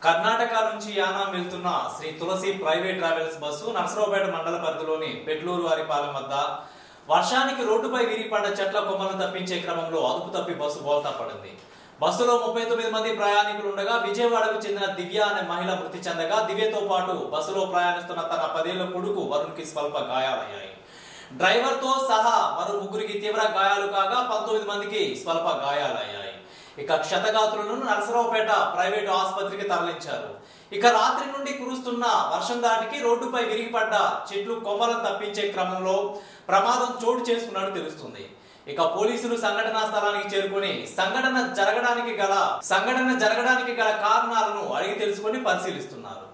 కర్ణాటక నుంచి యానాం వెళ్తున్న శ్రీ తులసి private travels bus Narasaraopet మండల పరిధిలోని పెట్లూరు వారిపాలెం వద్ద వర్షానికి రోడ్డుపై విరిగిపడ్డ చెట్ల కొమ్మలను తప్పించే క్రమంలో అదుపు తప్పి బస్సు బోల్తా పడింది. బస్సులో 39 మంది ప్రయాణికులు ఉండగా విజయవాడకు చెందిన దివ్య అనే మహిళ మృతి చెందగా దివ్యతో పాటు బస్సులో ప్రయాణిస్తున్న తన 10 ఏళ్ల కొడుకు వరుణ్కి స్వల్ప గాయాలయ్యాయి. డ్రైవర్తో సహా మరో ముగ్గురికి తీవ్ర గాయాలు కాగా 19 మందికి స్వల్ప గాయాలయ్యాయి. ఇక క్షతగాత్రులను నర్సరావుపేట ప్రైవేటు ఆసుపత్రికి తరలించారు. ఇక రాత్రి నుండి కురుస్తున్న వర్షం దాటికి రోడ్డుపై విరిగిపడ్డ చెట్లు కొమ్మలను తప్పించే క్రమంలో ప్రమాదం చోటు చేసుకున్నట్టు తెలుస్తుంది. ఇక పోలీసులు సంఘటనా స్థలానికి చేరుకుని సంఘటన జరగడానికి గల కారణాలను అడిగి తెలుసుకొని పరిశీలిస్తున్నారు.